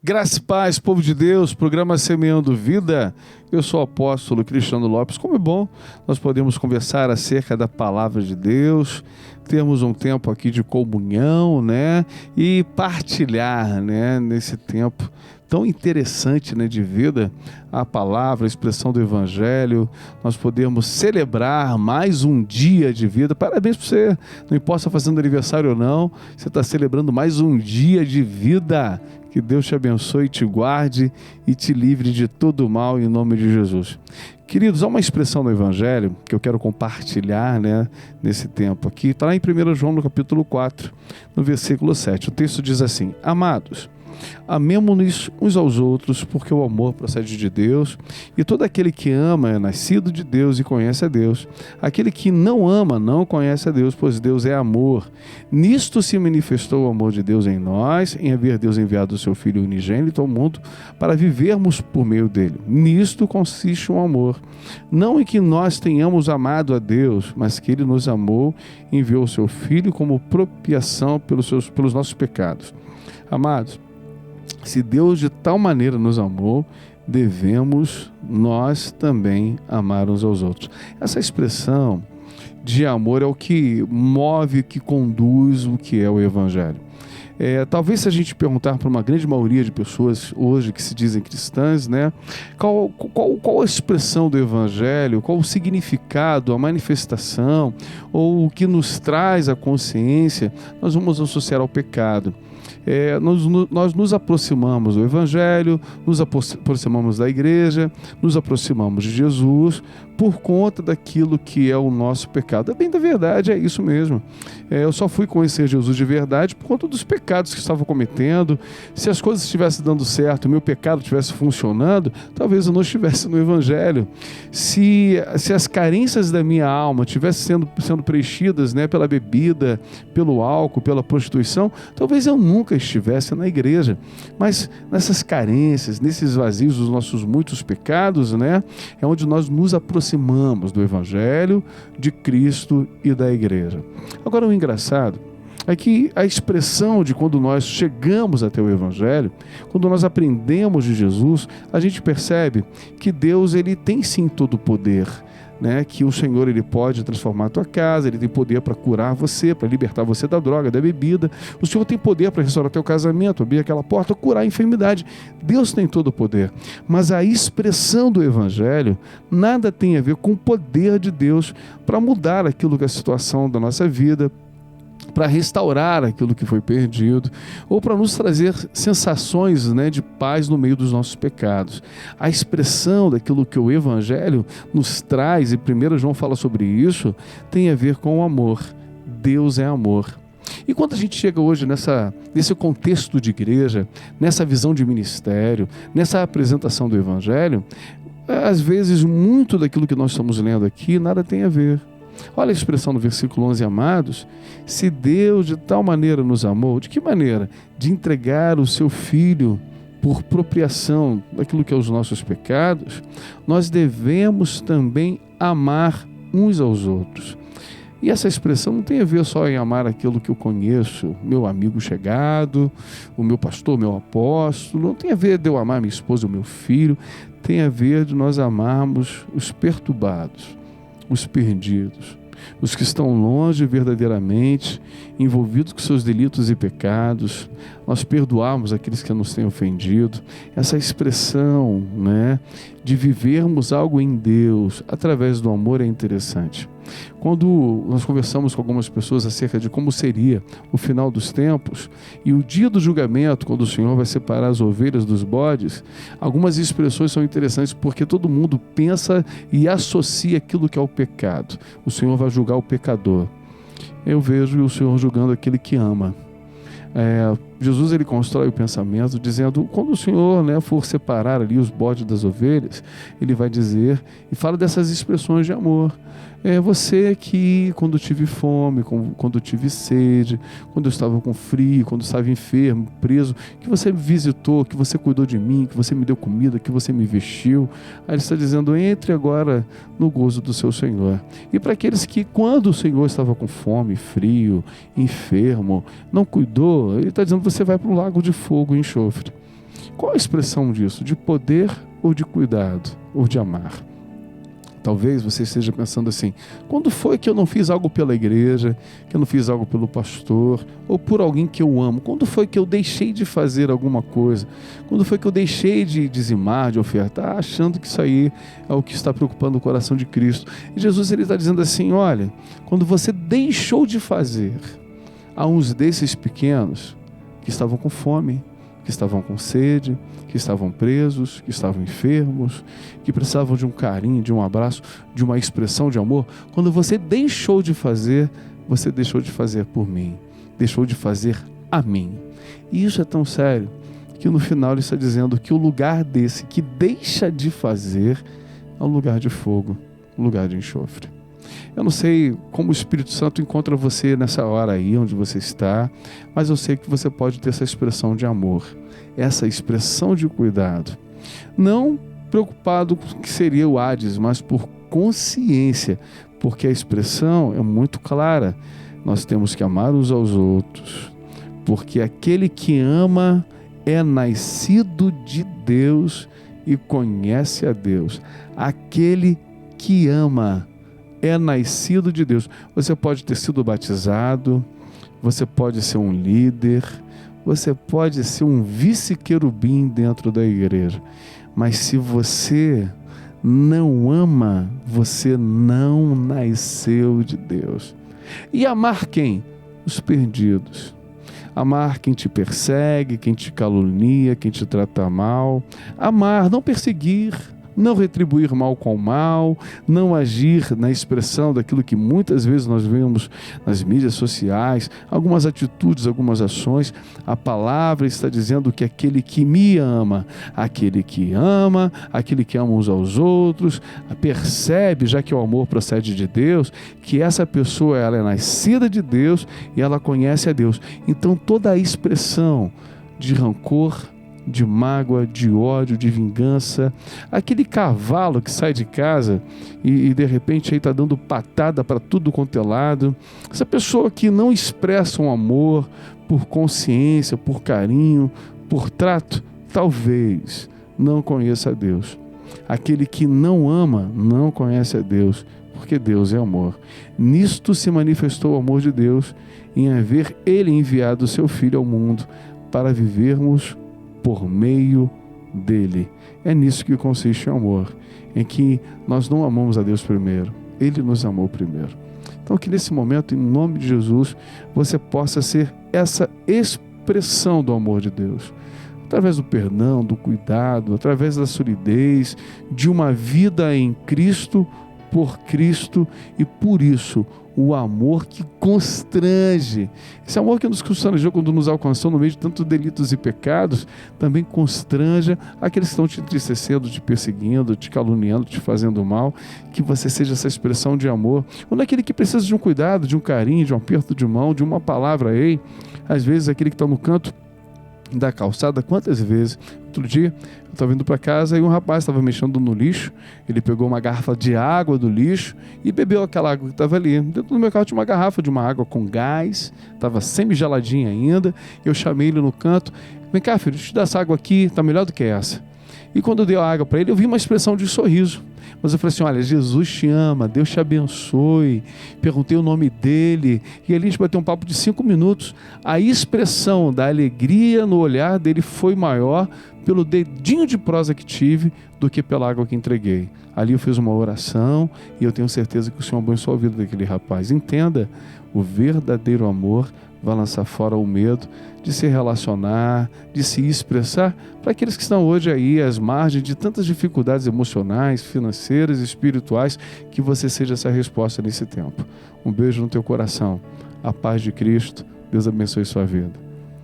Graça e paz, povo de Deus, programa Semeando Vida. Eu sou o apóstolo Cristiano Lopes. Como é bom nós podemos conversar acerca da palavra de Deus, termos um tempo aqui de comunhão, né? E partilhar, né? Nesse tempo tão interessante, né, de vida, a palavra, a expressão do Evangelho, nós podemos celebrar mais um dia de vida. Parabéns para você, não importa se está fazendo aniversário ou não, você está celebrando mais um dia de vida. Que Deus te abençoe, te guarde e te livre de todo mal em nome de Jesus. Queridos, há uma expressão no Evangelho que eu quero compartilhar, né, nesse tempo aqui. Está lá em 1 João, no capítulo 4, no versículo 7. O texto diz assim: Amados, amemo-nos uns aos outros, porque o amor procede de Deus, e todo aquele que ama é nascido de Deus e conhece a Deus. Aquele que não ama não conhece a Deus, pois Deus é amor. Nisto se manifestou o amor de Deus em nós, em haver Deus enviado o seu Filho unigênito ao mundo para vivermos por meio dele. Nisto consiste o amor, não em que nós tenhamos amado a Deus, mas que ele nos amou e enviou o seu Filho como propiciação pelos nossos pecados. Amados, se Deus de tal maneira nos amou, devemos nós também amar uns aos outros. Essa expressão de amor é o que move, que conduz o que é o Evangelho. Talvez se a gente perguntar para uma grande maioria de pessoas hoje que se dizem cristãs, né, qual a expressão do Evangelho, qual o significado, a manifestação, ou o que nos traz a consciência, nós vamos associar ao pecado. Nós nos aproximamos do Evangelho, nos aproximamos da igreja, nos aproximamos de Jesus por conta daquilo que é o nosso pecado. Bem da verdade, é isso mesmo. Eu só fui conhecer Jesus de verdade por conta dos pecados que estava cometendo. Se as coisas estivessem dando certo, o meu pecado estivesse funcionando, talvez eu não estivesse no Evangelho. Se as carências da minha alma estivessem sendo preenchidas, né, pela bebida, pelo álcool, pela prostituição, talvez eu nunca estivesse na igreja. Mas nessas carências, nesses vazios dos nossos muitos pecados, né, é onde nós nos aproximamos do Evangelho, de Cristo e da igreja. Agora, o engraçado é que a expressão de quando nós chegamos até o Evangelho, quando nós aprendemos de Jesus, a gente percebe que Deus, ele tem sim todo o poder, né? Que o Senhor, ele pode transformar a tua casa, ele tem poder para curar você, para libertar você da droga, da bebida. O Senhor tem poder para restaurar teu casamento, abrir aquela porta, curar a enfermidade. Deus tem todo o poder. Mas a expressão do Evangelho nada tem a ver com o poder de Deus para mudar aquilo que é a situação da nossa vida, para restaurar aquilo que foi perdido, ou para nos trazer sensações, né, de paz no meio dos nossos pecados. A expressão daquilo que o Evangelho nos traz, e 1 João fala sobre isso, tem a ver com o amor. Deus é amor. E quando a gente chega hoje nesse contexto de igreja, nessa visão de ministério, nessa apresentação do Evangelho, às vezes muito daquilo que nós estamos lendo aqui nada tem a ver. Olha a expressão no versículo 11, amados, se Deus de tal maneira nos amou, de que maneira? De entregar o seu Filho por propriação daquilo que é os nossos pecados, nós devemos também amar uns aos outros. E essa expressão não tem a ver só em amar aquilo que eu conheço, meu amigo chegado, o meu pastor, meu apóstolo, não tem a ver de eu amar minha esposa, o meu filho, tem a ver de nós amarmos os perturbados, os perdidos, os que estão longe verdadeiramente, envolvidos com seus delitos e pecados. Nós perdoarmos aqueles que nos têm ofendido. Essa expressão, né, de vivermos algo em Deus através do amor é interessante. Quando nós conversamos com algumas pessoas acerca de como seria o final dos tempos e o dia do julgamento, quando o Senhor vai separar as ovelhas dos bodes, algumas expressões são interessantes porque todo mundo pensa e associa aquilo que é o pecado. O Senhor vai julgar o pecador. Eu vejo o Senhor julgando aquele que ama. Jesus, ele constrói o pensamento dizendo, quando o Senhor, né, for separar ali os bodes das ovelhas, ele vai dizer e fala dessas expressões de amor. Você que, quando tive fome, quando tive sede, quando eu estava com frio, quando eu estava enfermo, preso, que você me visitou, que você cuidou de mim, que você me deu comida, que você me vestiu. Aí ele está dizendo, entre agora no gozo do seu Senhor. E para aqueles que, quando o Senhor estava com fome, frio, enfermo, não cuidou, ele está dizendo, você vai para o lago de fogo e enxofre. Qual a expressão disso? De poder ou de cuidado? Ou de amar? Talvez você esteja pensando assim: quando foi que eu não fiz algo pela igreja, que eu não fiz algo pelo pastor, ou por alguém que eu amo? Quando foi que eu deixei de fazer alguma coisa? Quando foi que eu deixei de dizimar, de ofertar, achando que isso aí é o que está preocupando o coração de Cristo? E Jesus está dizendo assim: olha, quando você deixou de fazer a uns desses pequenos que estavam com fome, que estavam com sede, que estavam presos, que estavam enfermos, que precisavam de um carinho, de um abraço, de uma expressão de amor, quando você deixou de fazer, você deixou de fazer por mim, deixou de fazer a mim. E isso é tão sério que no final ele está dizendo que o lugar desse que deixa de fazer é um lugar de fogo, um lugar de enxofre. Eu não sei como o Espírito Santo encontra você nessa hora aí onde você está, mas eu sei que você pode ter essa expressão de amor, essa expressão de cuidado. Não preocupado com o que seria o Hades, mas por consciência, porque a expressão é muito clara. Nós temos que amar uns aos outros, porque aquele que ama é nascido de Deus e conhece a Deus. Aquele que ama é nascido de Deus. Você pode ter sido batizado, você pode ser um líder, você pode ser um vice-querubim dentro da igreja, mas se você não ama, você não nasceu de Deus. E amar quem? Os perdidos. Amar quem te persegue, quem te calunia, quem te trata mal. Amar, não perseguir, não retribuir mal com mal, não agir na expressão daquilo que muitas vezes nós vemos nas mídias sociais, algumas atitudes, algumas ações. A palavra está dizendo que aquele que me ama, aquele que ama uns aos outros, percebe, já que o amor procede de Deus, que essa pessoa ela é nascida de Deus e ela conhece a Deus. Então toda a expressão de rancor, de mágoa, de ódio, de vingança, aquele cavalo que sai de casa e de repente aí está dando patada para tudo quanto é lado, essa pessoa que não expressa um amor por consciência, por carinho, por trato, talvez não conheça a Deus. Aquele que não ama não conhece a Deus, porque Deus é amor. Nisto se manifestou o amor de Deus, em haver Ele enviado o seu Filho ao mundo para vivermos por meio dele. É nisso que consiste o amor, em que nós não amamos a Deus primeiro, Ele nos amou primeiro. Então que nesse momento, em nome de Jesus, você possa ser essa expressão do amor de Deus, através do perdão, do cuidado, através da solidez, de uma vida em Cristo, por Cristo, e por isso o amor que constrange. Esse amor que nos constrangeu quando nos alcançou no meio de tantos delitos e pecados, também constranja aqueles que estão te entristecendo, te perseguindo, te caluniando, te fazendo mal. Que você seja essa expressão de amor. Ou naquele que precisa de um cuidado, de um carinho, de um aperto de mão, de uma palavra. Ei, às vezes aquele que está no canto da calçada, quantas vezes? Outro dia eu estava indo para casa e um rapaz estava mexendo no lixo. Ele pegou uma garrafa de água do lixo e bebeu aquela água que estava ali. Dentro do meu carro tinha uma garrafa de uma água com gás, estava semi-geladinha ainda. Eu chamei ele no canto: vem cá, filho, deixa eu te dar essa água aqui, está melhor do que essa. E quando eu dei a água para ele, eu vi uma expressão de sorriso. Mas eu falei assim: olha, Jesus te ama, Deus te abençoe. Perguntei o nome dele e ali a gente bateu um papo de 5 minutos. A expressão da alegria no olhar dele foi maior pelo dedinho de prosa que tive do que pela água que entreguei. Ali eu fiz uma oração e eu tenho certeza que o Senhor abençoou a vida daquele rapaz. Entenda, o verdadeiro amor vai lançar fora o medo de se relacionar, de se expressar, para aqueles que estão hoje aí às margens de tantas dificuldades emocionais, financeiras, espirituais, que você seja essa resposta nesse tempo. Um beijo no teu coração. A paz de Cristo. Deus abençoe sua vida.